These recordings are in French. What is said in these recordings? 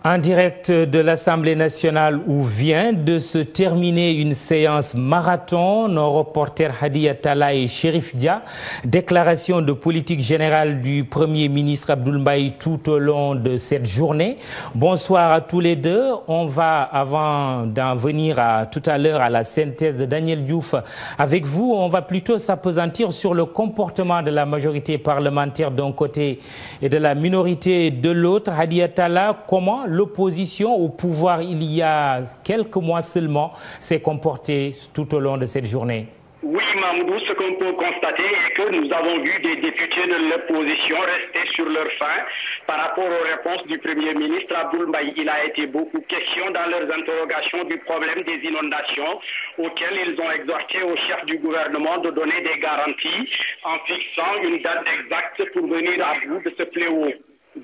En direct de l'Assemblée nationale où vient de se terminer une séance marathon, nos reporters Hadi Attala et Chérif Dia, déclaration de politique générale du Premier ministre Abdoul Mbaye tout au long de cette journée. Bonsoir à tous les deux. On va, avant d'en venir tout à l'heure à la synthèse de Daniel Diouf, avec vous, on va plutôt s'appesantir sur le comportement de la majorité parlementaire d'un côté et de la minorité de l'autre. Hadi Attala, comment l'opposition au pouvoir, il y a quelques mois seulement, s'est comportée tout au long de cette journée? Oui, Mahmoudou, ce qu'on peut constater est que nous avons vu des députés de l'opposition rester sur leur faim par rapport aux réponses du Premier ministre Abdoul Mbaye. Il a été beaucoup question dans leurs interrogations du problème des inondations auxquelles ils ont exhorté au chef du gouvernement de donner des garanties en fixant une date exacte pour venir à bout de ce fléau.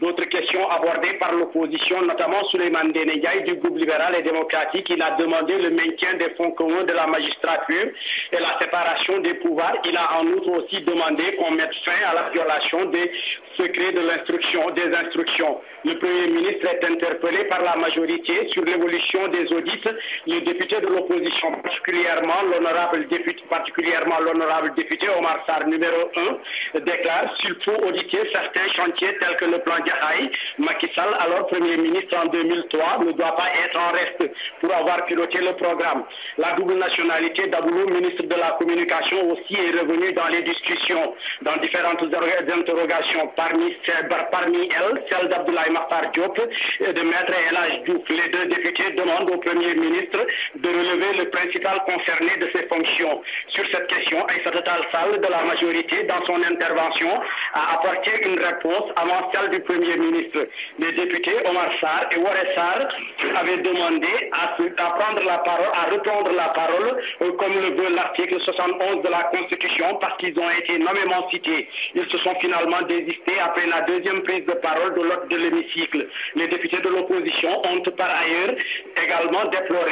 D'autres questions abordées par l'opposition, notamment Souleymane Ndéné Ndiaye du groupe libéral et démocratique. Il a demandé le maintien des fonds communs de la magistrature et la séparation des pouvoirs. Il a en outre aussi demandé qu'on mette fin à la violation des secrets de l'instruction, des instructions. Le Premier ministre est interpellé par la majorité sur l'évolution des audits. Le député de l'opposition, particulièrement l'honorable député Omar Sarr, numéro 1, déclare qu'il faut auditer certains chantiers tels que le plan Jahaï. Macky Sall, alors Premier ministre en 2003, ne doit pas être en reste pour avoir piloté le programme. La double nationalité d'Aboulou, ministre de la Communication, aussi est revenue dans les discussions, dans différentes interrogations. Parmi elles, celle d'Abdoulaye Makhtar Diop et de Maître El Hadj Diouf. Les deux députés demandent au Premier ministre de relever le principal concerné de ses fonctions. Sur cette question, Aïssata Tall Sall de la majorité, dans son intervention, a apporté une réponse avant celle du Premier ministre. Les députés Omar Sarr et Woré Sarr avaient demandé à prendre la parole, à reprendre la parole, comme le veut l'article 71 de la Constitution, parce qu'ils ont été nommément cités. Ils se sont finalement désistés après la deuxième prise de parole de l'hôte de l'hémicycle. Les députés de l'opposition ont par ailleurs également déploré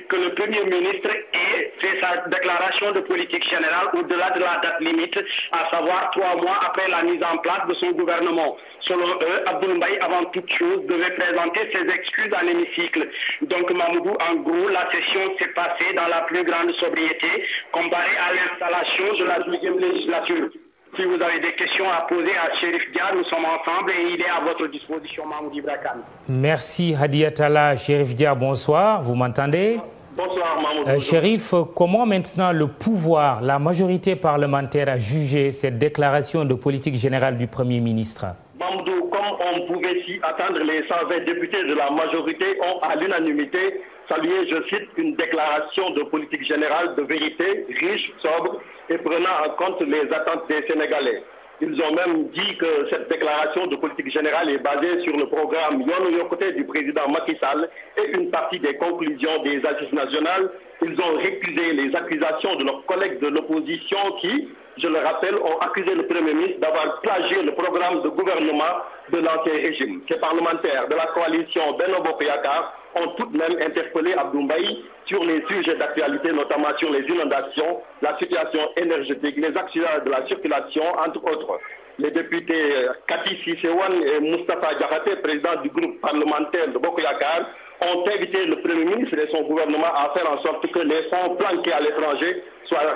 que le Premier ministre ait fait sa déclaration de politique générale au-delà de la date limite, à savoir 3 mois après la mise en place de son gouvernement. Selon eux, Abdoul Mbaye, avant toute chose, devait présenter ses excuses à l'hémicycle. Donc, Mahmoudou, en gros, la session s'est passée dans la plus grande sobriété, comparée à l'installation de la 12e législature. Si vous avez des questions à poser à Chérif Dia, nous sommes ensemble et il est à votre disposition, Mahmoud Ibrakan. Merci Hadi Attala. Chérif Dia, bonsoir. Vous m'entendez? Bonsoir, Mahmoud. Chérif, comment maintenant le pouvoir, la majorité parlementaire a jugé cette déclaration de politique générale du Premier ministre? Mamoudou, comme on pouvait s'y attendre, les 120 députés de la majorité ont à l'unanimité salué, je cite, une déclaration de politique générale de vérité, riche, sobre et prenant en compte les attentes des Sénégalais. Ils ont même dit que cette déclaration de politique générale est basée sur le programme Yoonu Yokkute du président Macky Sall et une partie des conclusions des assises nationales. Ils ont récusé les accusations de leurs collègues de l'opposition qui, je le rappelle, ont accusé le Premier ministre d'avoir plagié le programme de gouvernement de l'ancien régime. Ces parlementaires de la coalition Benno Bokk Yakaar ont tout de même interpellé Abdoul Mbaye sur les sujets d'actualité, notamment sur les inondations, la situation énergétique, les accidents de la circulation, entre autres. Les députés Kati Sissewan et Moustapha Diakhaté, président du groupe parlementaire de Bokk Yakaar, ont invité le Premier ministre et son gouvernement à faire en sorte que les fonds planqués à l'étranger soient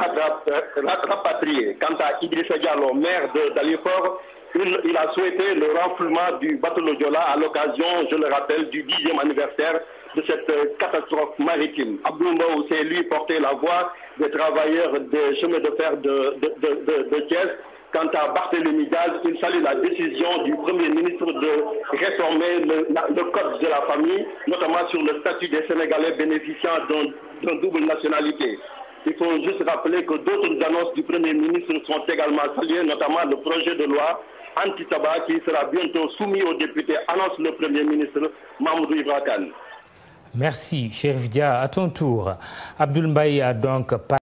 rapatriés. Quant à Idrissa Diallo, maire de Dalifort, il a souhaité le renflouement du bateau Joola à l'occasion, je le rappelle, du 10e anniversaire de cette catastrophe maritime. Abdoul Mbaye s'est lui porté la voix des travailleurs des chemins de fer de Thiès. Quant à Barthélémy Diaz, il salue la décision du Premier ministre de réformer le code de la famille, notamment sur le statut des Sénégalais bénéficiant d'une double nationalité. Il faut juste rappeler que d'autres annonces du Premier ministre sont également saluées, notamment le projet de loi anti-tabac qui sera bientôt soumis aux députés, annonce le Premier ministre Mahmoud Ibrakan. Merci, Chérif Dia. À ton tour, Abdoul Mbaye a donc